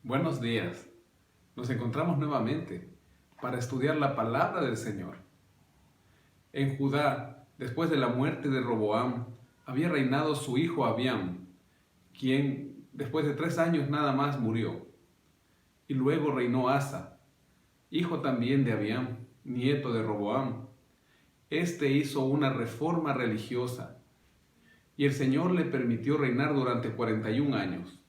Buenos días. Nos encontramos nuevamente para estudiar la palabra del Señor. En Judá, después de la muerte de Roboam, había reinado su hijo Abiam, quien después de 3 años nada más murió. Y luego reinó Asa, hijo también de Abiam, nieto de Roboam. Este hizo una reforma religiosa y el Señor le permitió reinar durante 41 años.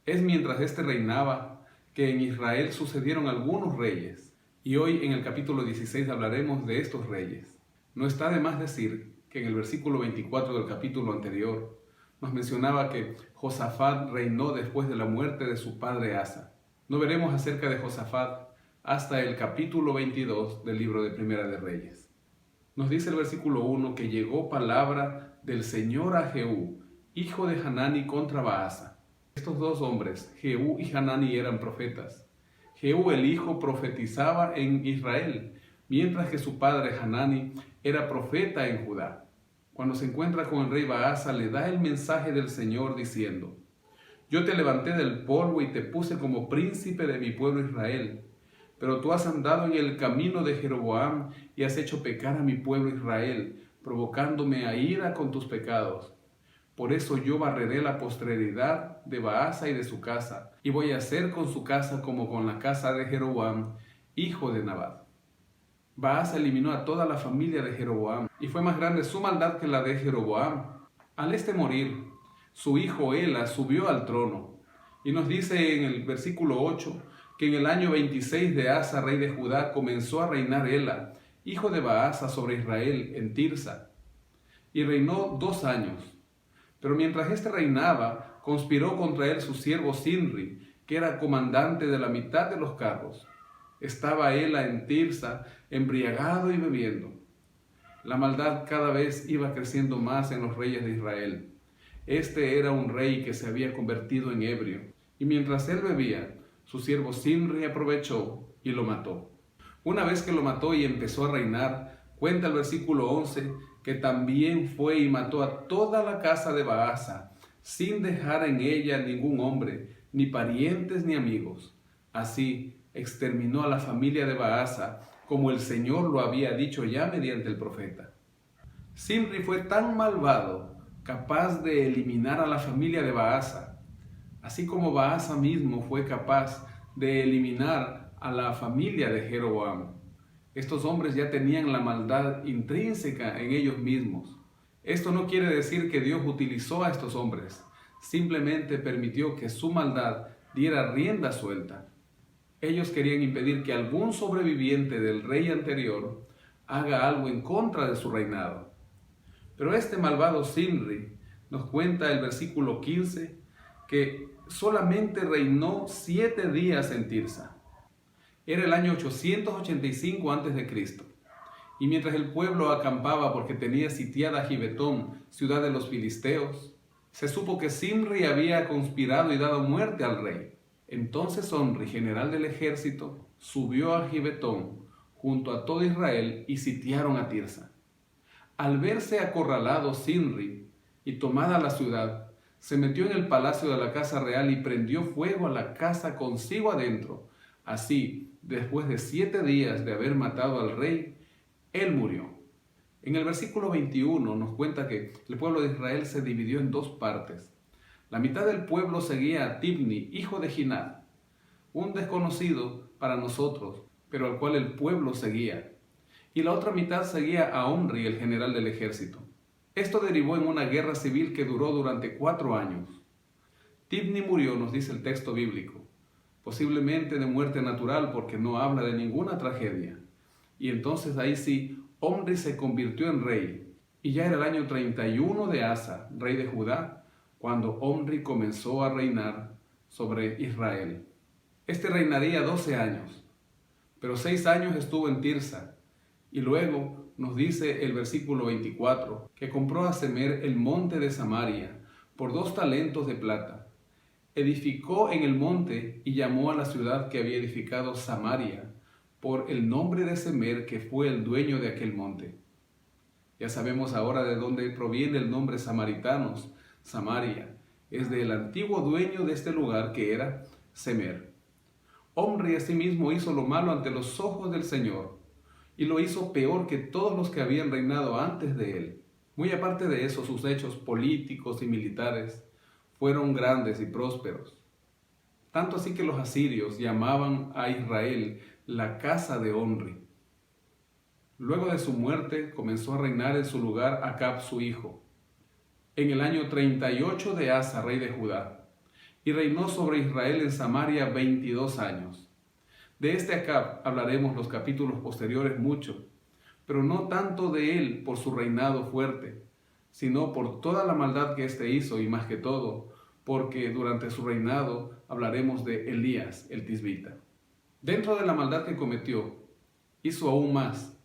Es mientras este reinaba que en Israel sucedieron algunos reyes, y hoy en el capítulo 16 hablaremos de estos reyes. No está de más decir que en el versículo 24 del capítulo anterior nos mencionaba que Josafat reinó después de la muerte de su padre Asa. No veremos acerca de Josafat hasta el capítulo 22 del libro de Primera de Reyes. Nos dice el versículo 1 que llegó palabra del Señor a Jehú, hijo de Hanani, contra Baasa. Estos dos hombres, Jehú y Hanani, eran profetas. Jehú el hijo profetizaba en Israel, mientras que su padre Hanani era profeta en Judá. Cuando se encuentra con el rey Baasa, le da el mensaje del Señor diciendo: Yo te levanté del polvo y te puse como príncipe de mi pueblo Israel. Pero tú has andado en el camino de Jeroboam y has hecho pecar a mi pueblo Israel, provocándome a ira con tus pecados. Por eso yo barreré la posteridad de Baasa y de su casa, y voy a hacer con su casa como con la casa de Jeroboam, hijo de Nabat. Baasa eliminó a toda la familia de Jeroboam, y fue más grande su maldad que la de Jeroboam. Al morir, su hijo Ela subió al trono, y nos dice en el versículo 8, que en el año 26 de Asa, rey de Judá, comenzó a reinar Ela, hijo de Baasa, sobre Israel en Tirsa, y reinó 2 años. Pero mientras éste reinaba, conspiró contra él su siervo Sinri, que era comandante de la mitad de los carros. Estaba Ela en Tirsa, embriagado y bebiendo. La maldad cada vez iba creciendo más en los reyes de Israel. Este era un rey que se había convertido en ebrio, y mientras él bebía, su siervo Sinri aprovechó y lo mató. Una vez que lo mató y empezó a reinar, cuenta el versículo 11 que también fue y mató a toda la casa de Baasa, sin dejar en ella ningún hombre, ni parientes ni amigos. Así exterminó a la familia de Baasa, como el Señor lo había dicho ya mediante el profeta. Simri fue tan malvado, capaz de eliminar a la familia de Baasa, así como Baasa mismo fue capaz de eliminar a la familia de Jeroboam. Estos hombres ya tenían la maldad intrínseca en ellos mismos. Esto no quiere decir que Dios utilizó a estos hombres, simplemente permitió que su maldad diera rienda suelta. Ellos querían impedir que algún sobreviviente del rey anterior haga algo en contra de su reinado. Pero este malvado Simri nos cuenta el versículo 15 que solamente reinó 7 días en Tirsa. Era el año 885 a.C. Y mientras el pueblo acampaba porque tenía sitiada Gibetón, ciudad de los filisteos, se supo que Simri había conspirado y dado muerte al rey. Entonces Omri, general del ejército, subió a Gibetón junto a todo Israel y sitiaron a Tirsa. Al verse acorralado Simri y tomada la ciudad, se metió en el palacio de la casa real y prendió fuego a la casa consigo adentro. Así, después de 7 días de haber matado al rey, él murió. En el versículo 21 nos cuenta que el pueblo de Israel se dividió en 2 partes. La mitad del pueblo seguía a Tibni, hijo de Ginat, un desconocido para nosotros, pero al cual el pueblo seguía. Y la otra mitad seguía a Omri, el general del ejército. Esto derivó en una guerra civil que duró durante 4 años. Tibni murió, nos dice el texto bíblico, posiblemente de muerte natural porque no habla de ninguna tragedia. Y entonces ahí sí, Omri se convirtió en rey. Y ya era el año 31 de Asa, rey de Judá, cuando Omri comenzó a reinar sobre Israel. Este reinaría 12 años, pero 6 años estuvo en Tirsa. Y luego nos dice el versículo 24 que compró a Semer el monte de Samaria por 2 talentos de plata. Edificó en el monte y llamó a la ciudad que había edificado Samaria por el nombre de Semer, que fue el dueño de aquel monte. Ya sabemos ahora de dónde proviene el nombre samaritanos. Samaria es del antiguo dueño de este lugar, que era Semer. Omri asimismo hizo lo malo ante los ojos del Señor, y lo hizo peor que todos los que habían reinado antes de él. Muy aparte de eso, sus hechos políticos y militares fueron grandes y prósperos. Tanto así que los asirios llamaban a Israel la casa de Omri. Luego de su muerte comenzó a reinar en su lugar Acab su hijo, en el año 38 de Asa, rey de Judá, y reinó sobre Israel en Samaria 22 años. De este Acab hablaremos los capítulos posteriores mucho, pero no tanto de él por su reinado fuerte, sino por toda la maldad que éste hizo, y más que todo, porque durante su reinado hablaremos de Elías el tisbita. Dentro de la maldad que cometió, hizo aún más,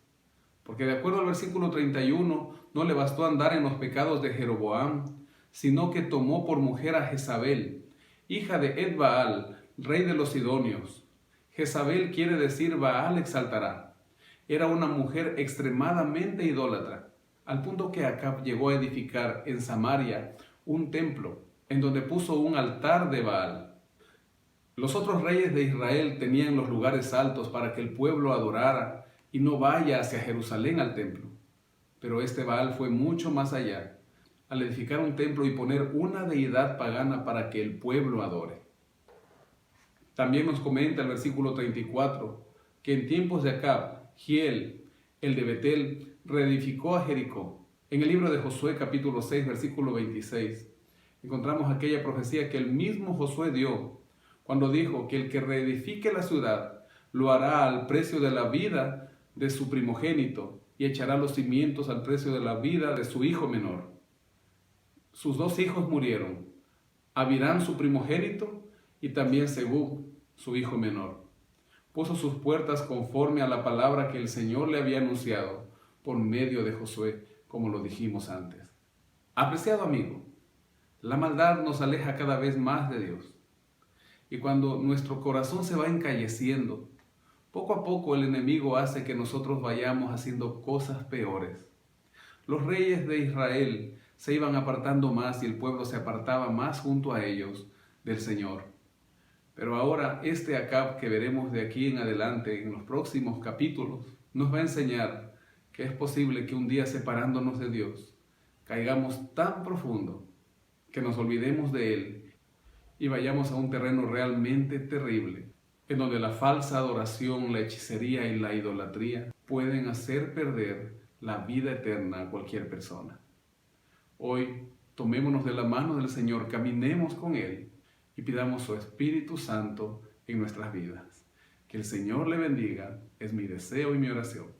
porque de acuerdo al versículo 31, no le bastó andar en los pecados de Jeroboam, sino que tomó por mujer a Jezabel, hija de Ed-Baal, rey de los Sidonios. Jezabel quiere decir Baal exaltará. Era una mujer extremadamente idólatra, al punto que Acab llegó a edificar en Samaria un templo, en donde puso un altar de Baal. Los otros reyes de Israel tenían los lugares altos para que el pueblo adorara y no vaya hacia Jerusalén al templo. Pero este Baal fue mucho más allá, al edificar un templo y poner una deidad pagana para que el pueblo adore. También nos comenta el versículo 34, que en tiempos de Acab, Giel, el de Betel, reedificó a Jericó. En el libro de Josué capítulo 6, versículo 26, encontramos aquella profecía que el mismo Josué dio, cuando dijo que el que reedifique la ciudad lo hará al precio de la vida de su primogénito y echará los cimientos al precio de la vida de su hijo menor. Sus dos hijos murieron, Abirán su primogénito y también Segub su hijo menor. Puso sus puertas conforme a la palabra que el Señor le había anunciado por medio de Josué, como lo dijimos antes. Apreciado amigo, la maldad nos aleja cada vez más de Dios. Y cuando nuestro corazón se va encalleciendo, poco a poco el enemigo hace que nosotros vayamos haciendo cosas peores. Los reyes de Israel se iban apartando más y el pueblo se apartaba más junto a ellos del Señor. Pero ahora este Acab que veremos de aquí en adelante en los próximos capítulos nos va a enseñar que es posible que un día separándonos de Dios caigamos tan profundo que nos olvidemos de Él y vayamos a un terreno realmente terrible, en donde la falsa adoración, la hechicería y la idolatría pueden hacer perder la vida eterna a cualquier persona. Hoy, tomémonos de la mano del Señor, caminemos con Él y pidamos su Espíritu Santo en nuestras vidas. Que el Señor le bendiga, es mi deseo y mi oración.